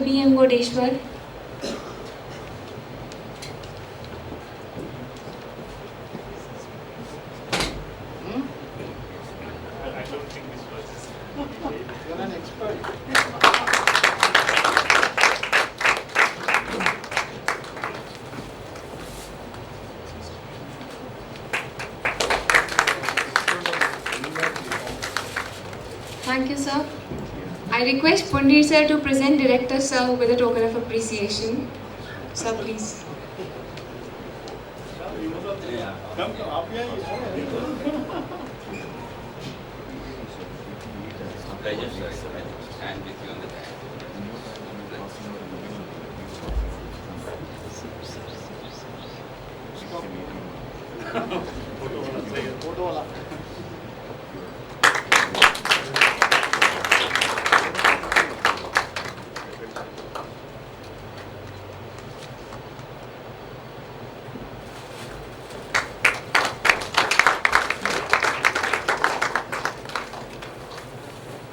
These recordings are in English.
B.M. Godeshwar. I don't think this works. You're an expert. Thank you, sir. I request Pundir sir to present Director sir with a token of appreciation. Sir, please. आप यहाँ Pleasure, sir. Stand with you on the dais. Photo वाला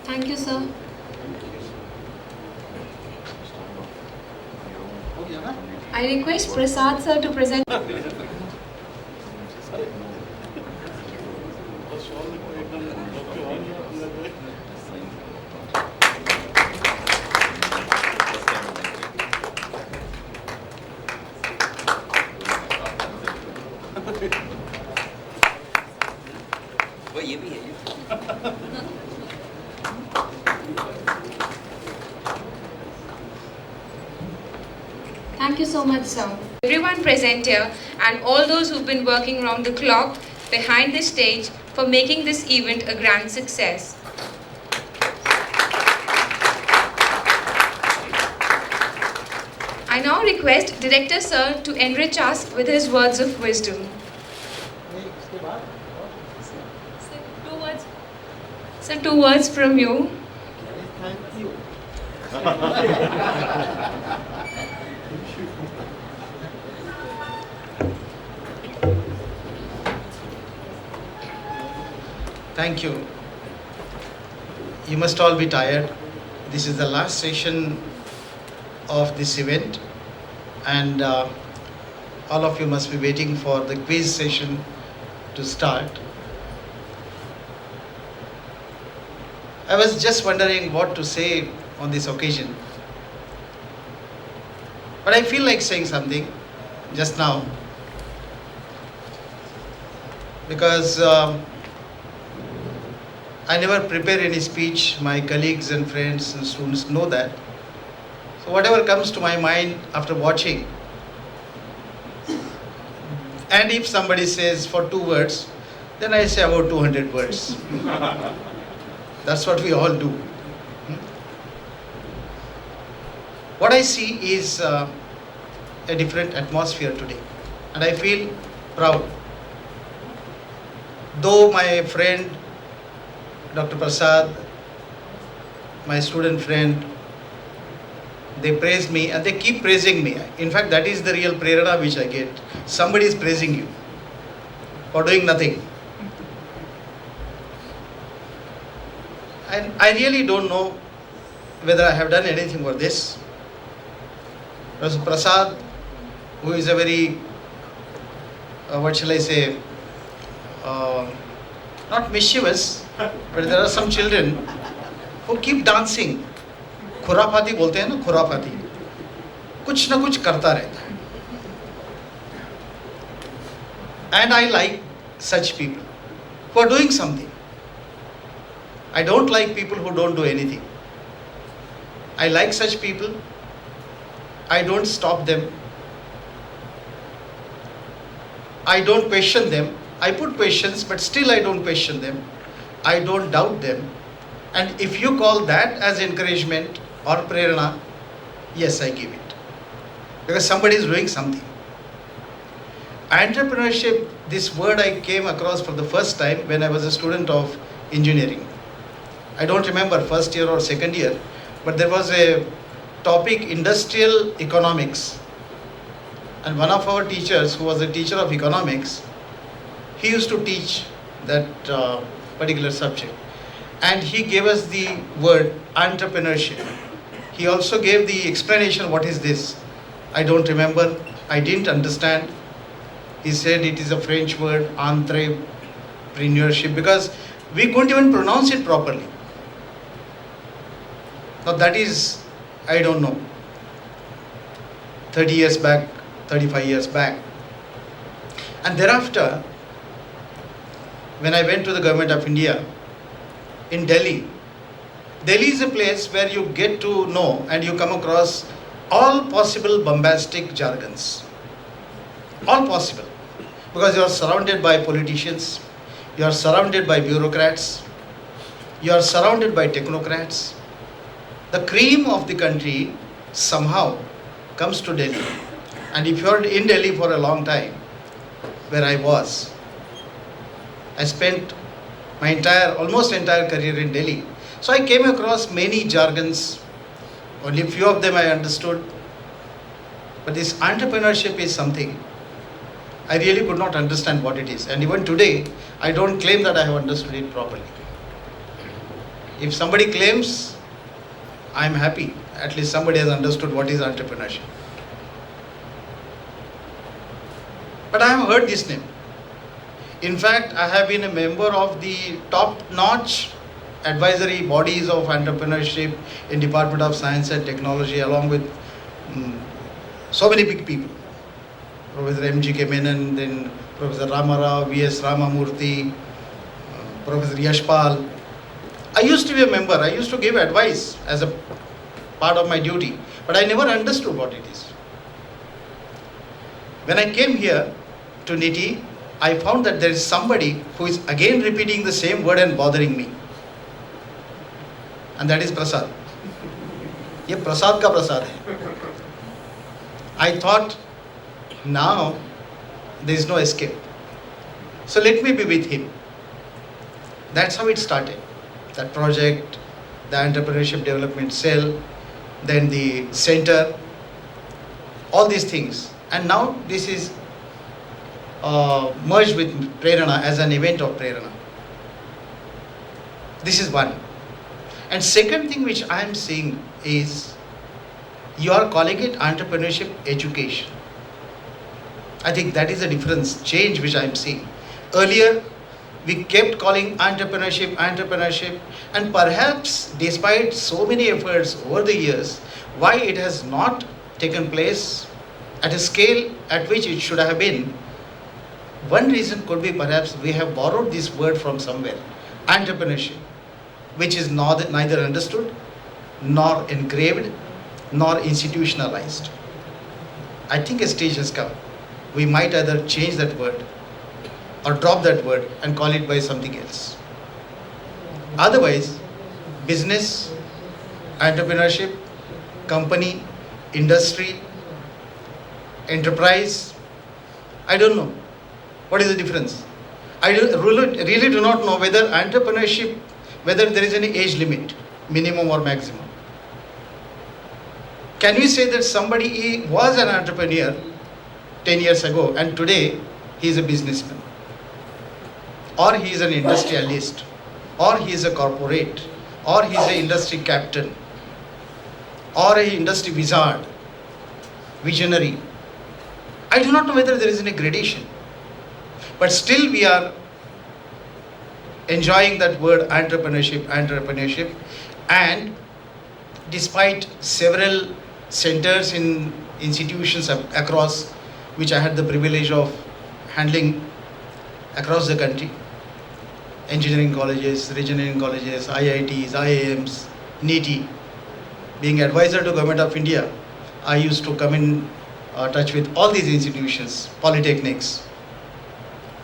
Thank you, sir. हो गया ना I request Prasad sir to present. वो ये भी है Thank you so much, sir. Everyone present here and all those who've been working around the clock behind the stage for making this event a grand success. I now request Director Sir to enrich us with his words of wisdom. नहीं इसके बाद Sir, two words from you. Thank you Thank you. You must all be tired. This is the last session of this event, and all of you must be waiting for the quiz session to start. I was just wondering what to say on this occasion, but I feel like saying something just now because I never prepare any speech. My colleagues and friends and students know that. So whatever comes to my mind after watching, and if somebody says for 2 words, then I say about 200 words. That's what we all do. What I see is a different atmosphere today, and I feel proud. Though my friend Dr. Prasad, my student friend, they praised me and they keep praising me. In fact, that is the real prerana which I get. Somebody is praising you for doing nothing. And I really don't know whether I have done anything for this. Professor Prasad, who is a very, what shall I say, not mischievous, but there are some children who keep dancing. खुराफाती बोलते हैं ना, खुराफाती कुछ ना कुछ करता रहता है. And I like such people who are doing something. I don't like people who don't do anything. I like such people. I don't stop them. I don't question them. I put questions, but still I don't question them. I don't doubt them. And if you call that as encouragement or prerana, yes, I give it. Because somebody is doing something. Entrepreneurship, this word I came across for the first time when I was a student of engineering. I don't remember first year or second year, but there was a topic, industrial economics. And one of our teachers, who was a teacher of economics, he used to teach that particular subject. And he gave us the word entrepreneurship. He also gave the explanation, what is this? I don't remember, I didn't understand. He said it is a French word, entrepreneurship, because we couldn't even pronounce it properly. Now that is, I don't know, 30 years back, 35 years back. And thereafter, when I went to the Government of India, in Delhi, Delhi is a place where you get to know and you come across all possible bombastic jargons. All possible. Because you are surrounded by politicians, you are surrounded by bureaucrats, you are surrounded by technocrats. The cream of the country somehow comes to Delhi. And if you are in Delhi for a long time, where I was, I spent my almost entire career in Delhi. So I came across many jargons, only few of them I understood. But this entrepreneurship is something I really could not understand what it is. And even today, I don't claim that I have understood it properly. If somebody claims, I am happy. At least somebody has understood what is entrepreneurship. But I have heard this name. In fact, I have been a member of the top-notch advisory bodies of entrepreneurship in Department of Science and Technology, along with so many big people. Professor M.G.K. Menon, then Professor Ramarao, V.S. Ramamurthy, Professor Yashpal. I used to be a member. I used to give advice as a part of my duty, but I never understood what it is. When I came here to NITI, I found that there is somebody who is again repeating the same word and bothering me. And that is Prasad. ये प्रसाद का प्रसाद है. I thought, now there is no escape. So let me be with him. That's how it started. That project, the entrepreneurship development cell, then the center, all these things. And now this is merged with Prerana as an event of Prerana. This is one. And second thing which I am seeing is, you are calling it entrepreneurship education. I think that is a difference, change which I am seeing. Earlier, we kept calling entrepreneurship, and perhaps despite so many efforts over the years, why it has not taken place at a scale at which it should have been. One reason could be perhaps we have borrowed this word from somewhere, entrepreneurship, which is neither understood, nor engraved, nor institutionalized. I think a stage has come. We might either change that word or drop that word and call it by something else. Otherwise, business, entrepreneurship, company, industry, enterprise, I don't know. What is the difference? I really do not know whether entrepreneurship, whether there is any age limit, minimum or maximum. Can we say that somebody was an entrepreneur 10 years ago and today he is a businessman? Or he is an industrialist? Or he is a corporate? Or he is an industry captain? Or an industry wizard? Visionary? I do not know whether there is any gradation. But still we are enjoying that word entrepreneurship, and despite several centers in institutions across, which I had the privilege of handling across the country, engineering colleges, engineering colleges, IITs, IIMs, NITI, being advisor to Government of India, I used to come in touch with all these institutions, polytechnics.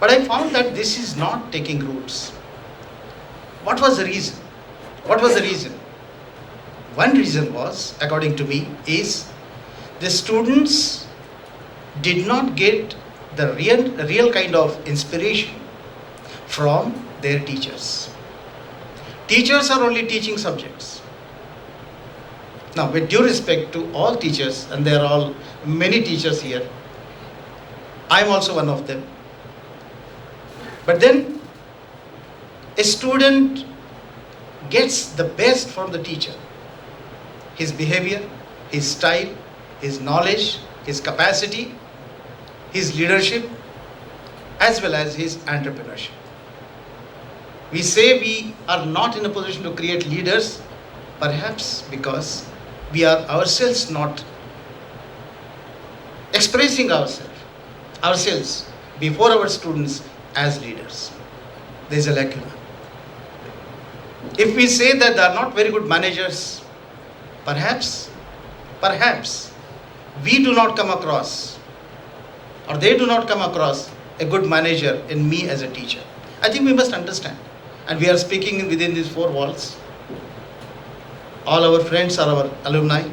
But I found that this is not taking roots. What was the reason? What was the reason? One reason was, according to me, is the students did not get the real kind of inspiration from their teachers. Teachers are only teaching subjects. Now, with due respect to all teachers, and there are all many teachers here, I am also one of them. But then, a student gets the best from the teacher. his behavior, his style, his knowledge, his capacity, his leadership, as well as his entrepreneurship. We say we are not in a position to create leaders, perhaps because we are ourselves not expressing ourselves before our students as leaders. There is a lacuna. If we say that they are not very good managers, perhaps we do not come across, or they do not come across a good manager in me as a teacher. I think we must understand. And we are speaking within these four walls. All our friends are our alumni,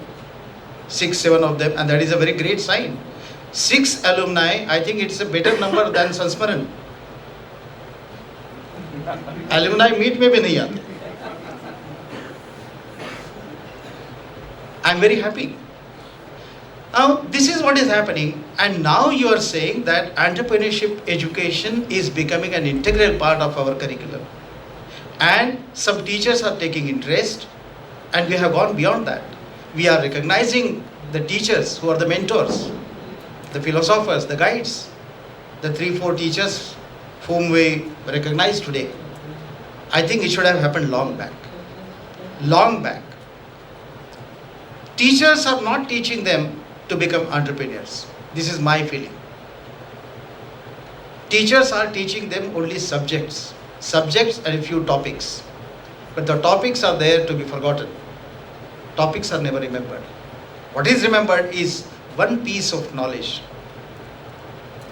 6, 7 of them, and that is a very great sign. 6 alumni, I think it's a better number than Sansmaran. Alumni meet में भी नहीं आते. I'm very happy. Now, this is what is happening, and now you are saying that entrepreneurship education is becoming an integral part of our curriculum. And some teachers are taking interest, and we have gone beyond that. We are recognizing the teachers who are the mentors, the philosophers, the guides, the 3-4 teachers whom we recognize today. I think it should have happened long back. Long back. Teachers are not teaching them to become entrepreneurs. This is my feeling. Teachers are teaching them only subjects and a few topics. But the topics are there to be forgotten. Topics are never remembered. What is remembered is one piece of knowledge,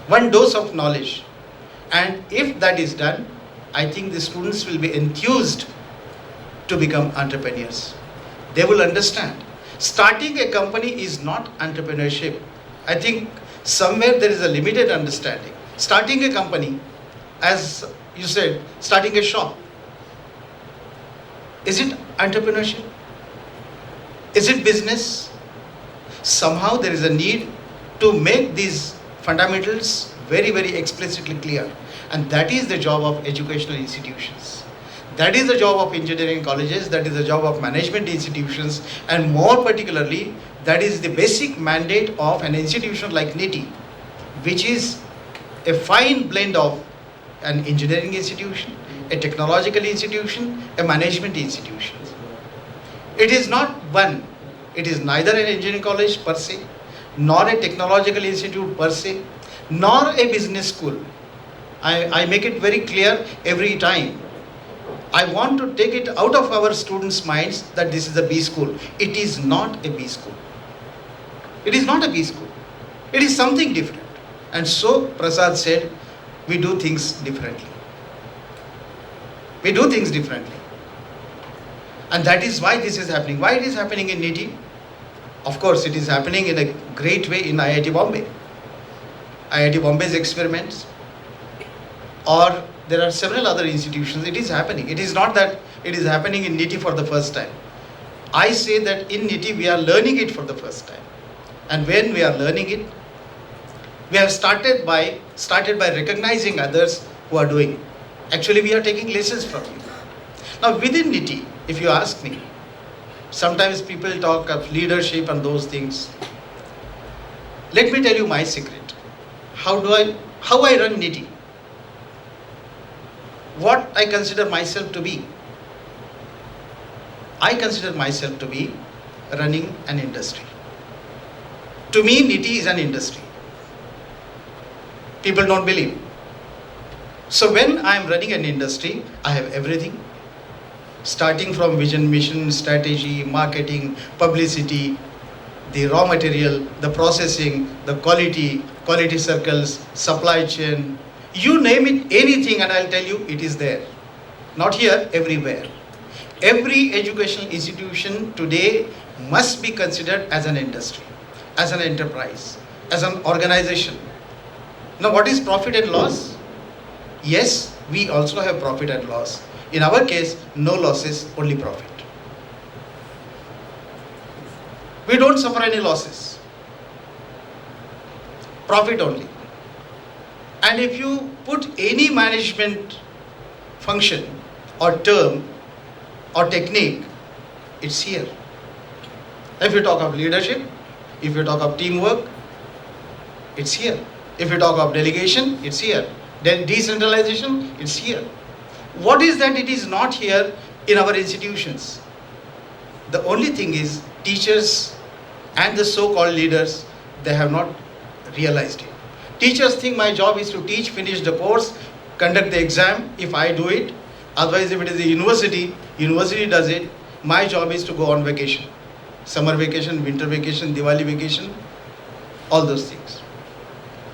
one dose of knowledge. And if that is done, I think the students will be enthused to become entrepreneurs. They will understand. Starting a company is not entrepreneurship. I think somewhere there is a limited understanding. Starting a company, as you said, starting a shop, is it entrepreneurship? Is it business? Somehow there is a need to make these fundamentals very, very explicitly clear. And that is the job of educational institutions. That is the job of engineering colleges, that is the job of management institutions, and more particularly, that is the basic mandate of an institution like NITI, which is a fine blend of an engineering institution, a technological institution, a management institution. It is not one. It is neither an engineering college per se, nor a technological institute per se, nor a business school. I make it very clear every time. I want to take it out of our students' minds that this is a B school. It is not a B school. It is not a B school. It is something different. And so Prasad said, we do things differently. We do things differently. And that is why this is happening. Why it is happening in NITI? Of course, it is happening in a great way in IIT Bombay. IIT Bombay's experiments, or there are several other institutions. It is happening. It is not that it is happening in NITI for the first time. I say that in NITI we are learning it for the first time. And when we are learning it, we have started by recognizing others who are doing. Actually, we are taking lessons from you. Now, within NITI, if you ask me, sometimes people talk of leadership and those things. Let me tell you my secret. How I run NITI. What I consider myself to be. I consider myself to be running an industry. To me, NITI is an industry. People don't believe. So when I am running an industry, I have everything. Starting from vision, mission, strategy, marketing, publicity, the raw material, the processing, the quality circles, supply chain, you name it, anything, and I'll tell you it is there. Not here, everywhere. Every educational institution today must be considered as an industry, as an enterprise, as an organization. Now, what is profit and loss? Yes, we also have profit and loss. In our case, no losses, only profit. We don't suffer any losses. Profit only. And if you put any management function or term or technique, it's here. If you talk of leadership, if you talk of teamwork, it's here. If you talk of delegation, it's here. Then decentralization, it's here. What is that it is not here in our institutions? The only thing is teachers and the so-called leaders, they have not realized it. Teachers think my job is to teach, finish the course, conduct the exam if I do it. Otherwise, if it is a university, university does it. My job is to go on vacation. Summer vacation, winter vacation, Diwali vacation, all those things.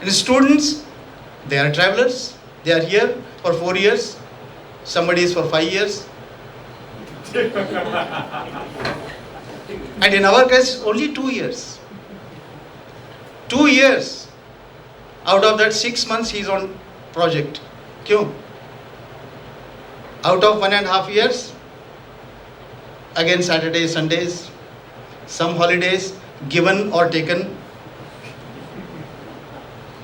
And students, they are travelers. They are here for 4 years. Somebody is for 5 years. And in our case, only 2 years. 2 years. Out of that 6 months, he is on project. Kyun? Out of 1.5 years, again Saturdays, Sundays, some holidays given or taken.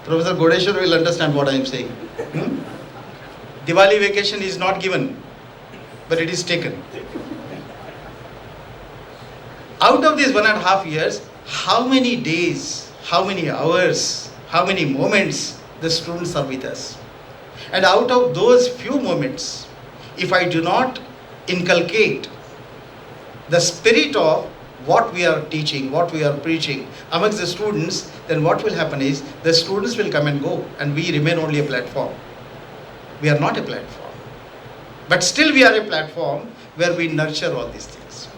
Professor Godeshwar will understand what I am saying. Diwali vacation is not given, but it is taken. Out of these 1.5 years, how many days, how many hours, how many moments the students are with us? And out of those few moments, if I do not inculcate the spirit of what we are teaching, what we are preaching amongst the students, then what will happen is the students will come and go and we remain only a platform. We are not a platform. But still we are a platform where we nurture all these things.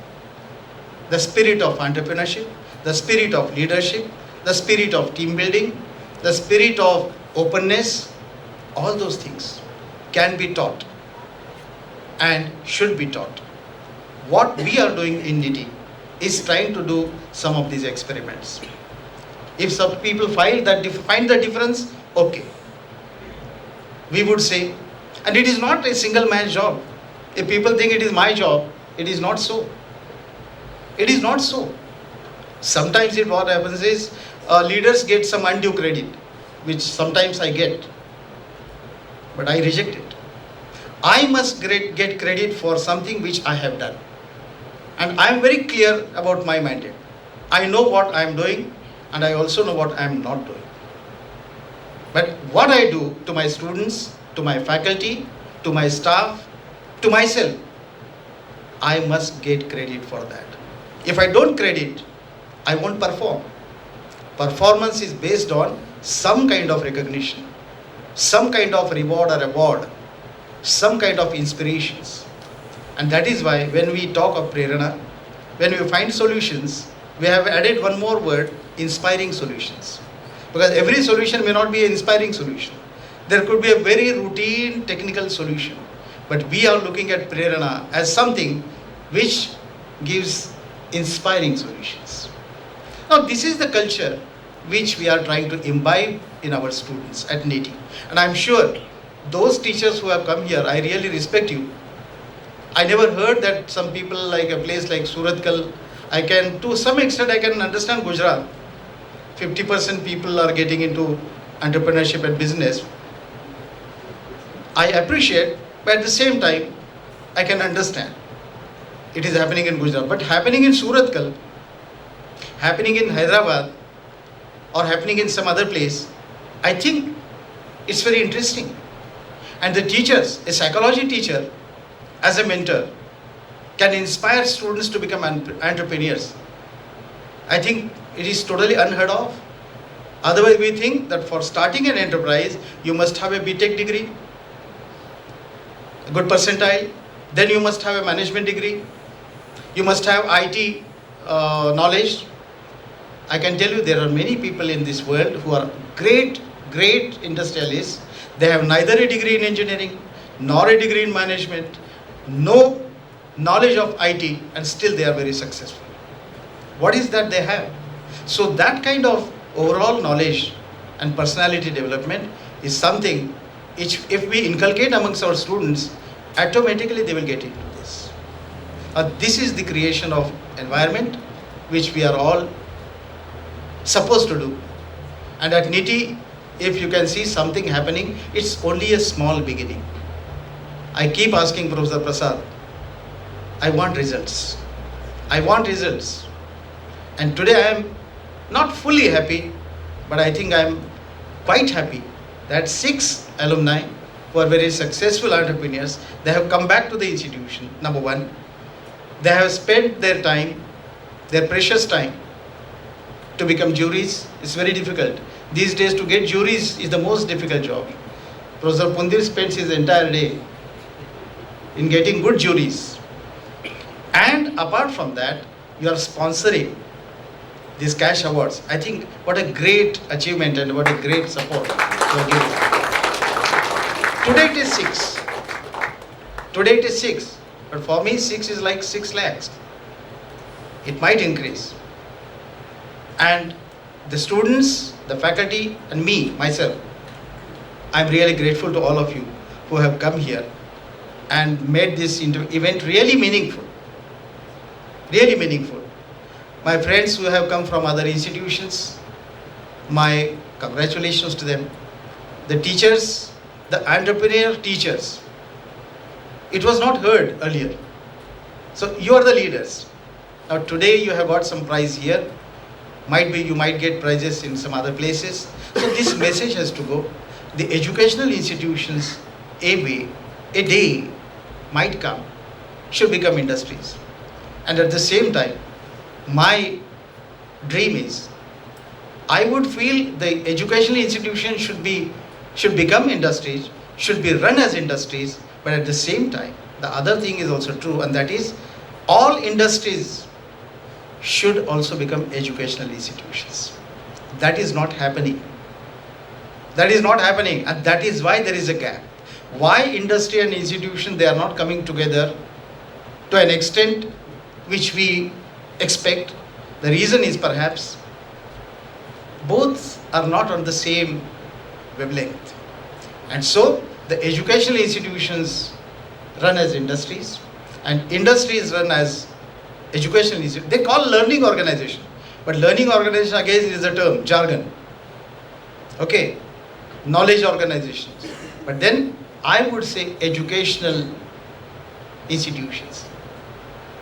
The spirit of entrepreneurship, the spirit of leadership, the spirit of team building, the spirit of openness, all those things can be taught and should be taught. What we are doing in NITI is trying to do some of these experiments. If some people find the difference, okay. We would say, and it is not a single man's job. If people think it is my job, it is not so. It is not so. Sometimes what happens is leaders get some undue credit, which sometimes I get, but I reject it. I must get credit for something which I have done. And I am very clear about my mandate. I know what I am doing and I also know what I am not doing. But what I do to my students, to my faculty, to my staff, to myself, I must get credit for that. If I don't credit, I won't perform. Performance is based on some kind of recognition, some kind of reward or award, some kind of inspirations. And that is why when we talk of Prerana, when we find solutions, we have added one more word, inspiring solutions. Because every solution may not be an inspiring solution. There could be a very routine technical solution. But we are looking at Prerana as something which gives inspiring solutions. Now this is the culture which we are trying to imbibe in our students at NITI. And I am sure those teachers who have come here, I really respect you. I never heard that some people like a place like Surathkal, to some extent I can understand Gujarat. 50% people are getting into entrepreneurship and business. I appreciate, but at the same time, I can understand. It is happening in Gujarat, but happening in Surathkal, happening in Hyderabad, or happening in some other place, I think it's very interesting. And the teachers, a psychology teacher, as a mentor, can inspire students to become entrepreneurs. I think it is totally unheard of. Otherwise, we think that for starting an enterprise, you must have a BTech degree, a good percentile, then you must have a management degree, you must have IT knowledge. I can tell you there are many people in this world who are great industrialists. They have neither a degree in engineering, nor a degree in management, no knowledge of IT, and still they are very successful. What is that they have? So that kind of overall knowledge and personality development is something which if we inculcate amongst our students, automatically they will get into this. This is the creation of environment which we are all supposed to do. And at NITI, if you can see something happening, it's only a small beginning. I keep asking Professor Prasad, I want results. I want results. And today I am not fully happy, but I think I am quite happy that 6 alumni who are very successful entrepreneurs, they have come back to the institution, number one. They have spent their time, their precious time, to become juries. It's very difficult. These days to get juries is the most difficult job. Professor Pundir spends his entire day in getting good juries. And apart from that, you are sponsoring these cash awards. I think what a great achievement and what a great support you are giving. Today it is 6. Today it is 6. But for me 6 is like 6 lakhs. It might increase. And the students, the faculty and me, myself, I'm really grateful to all of you who have come here and made this event really meaningful. Really meaningful. My friends who have come from other institutions, my congratulations to them. The teachers, the entrepreneur teachers, it was not heard earlier. So you are the leaders. Now today you have got some prize here. Might be you might get prizes in some other places. So this message has to go. The educational institutions, a day might come, should become industries. And at the same time, my dream is, I would feel the educational institutions should become industries, should be run as industries, but at the same time, the other thing is also true, and that is, all industries should also become educational institutions. That is not happening. That is not happening, and that is why there is a gap. Why industry and institution, they are not coming together to an extent which we expect? The reason is perhaps both are not on the same wavelength. And so the educational institutions run as industries and industries run as educational institutions. They call learning organization, but learning organization again is a term, jargon. Okay, knowledge organizations. But then I would say educational institutions.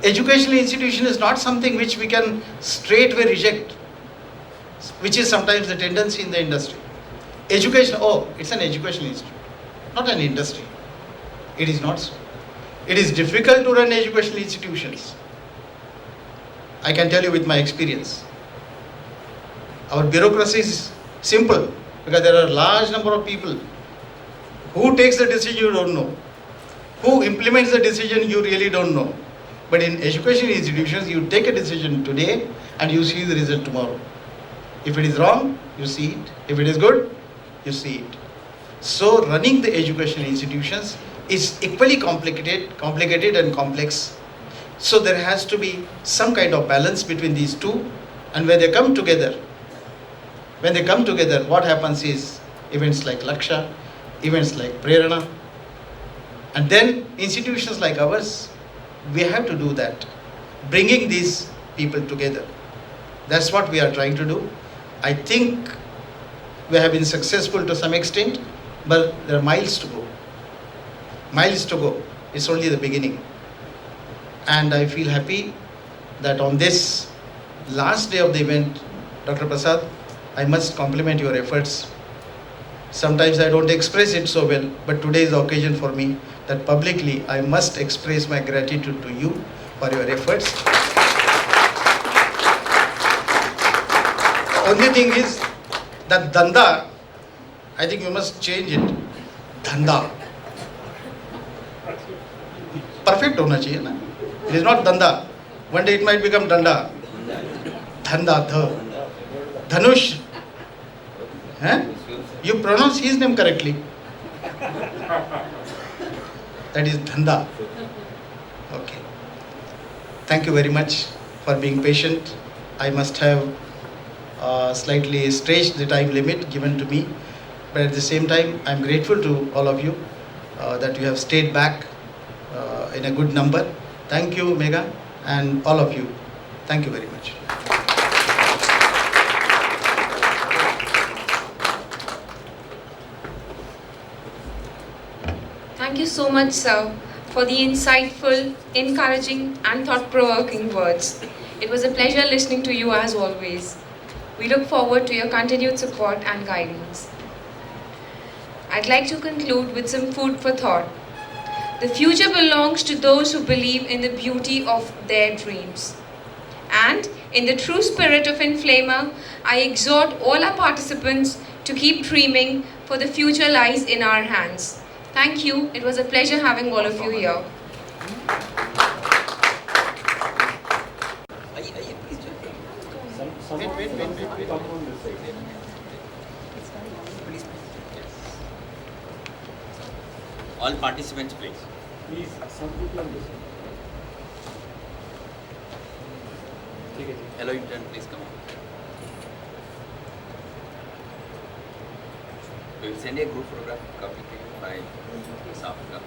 Educational institution is not something which we can straightway reject, which is sometimes the tendency in the industry. Education, oh, it's an educational institute, not an industry. It is not so. It is difficult to run educational institutions. I can tell you with my experience. Our bureaucracy is simple because there are a large number of people. Who takes the decision you don't know. Who implements the decision you really don't know. But in education institutions, you take a decision today and you see the result tomorrow. If it is wrong, you see it. If it is good, you see it. So running the educational institutions is equally complicated and complex. So there has to be some kind of balance between these two. And when they come together, what happens is events like Laksha, events like Prerana, and then institutions like ours, we have to do that, bringing these people together. That's what we are trying to do. I think we have been successful to some extent, but there are miles to go. Miles to go. It's only the beginning. And I feel happy that on this last day of the event, Dr. Prasad, I must compliment your efforts. Sometimes I don't express it so well, but today is the occasion for me that publicly I must express my gratitude to you for your efforts. Only thing is that Danda, I think you must change it. Dhanda. Perfect hona chahiye na. It is not Danda. One day it might become Danda. Dhanda, dha. Dhanush. You pronounce his name correctly. That is Dhanda. Okay. Thank you very much for being patient. I must have slightly stretched the time limit given to me. But at the same time, I am grateful to all of you that you have stayed back in a good number. Thank you, Megha, and all of you. Thank you very much. Thank you so much, sir, for the insightful, encouraging and thought-provoking words. It was a pleasure listening to you as always. We look forward to your continued support and guidance. I'd like to conclude with some food for thought. The future belongs to those who believe in the beauty of their dreams. And in the true spirit of Inflamer, I exhort all our participants to keep dreaming, for the future lies in our hands. Thank you. It was a pleasure having all of you here. Wait. All participants, please. Please, some people on this. Hello, intern, please come on. We will send a group photograph copy to you by South Africa.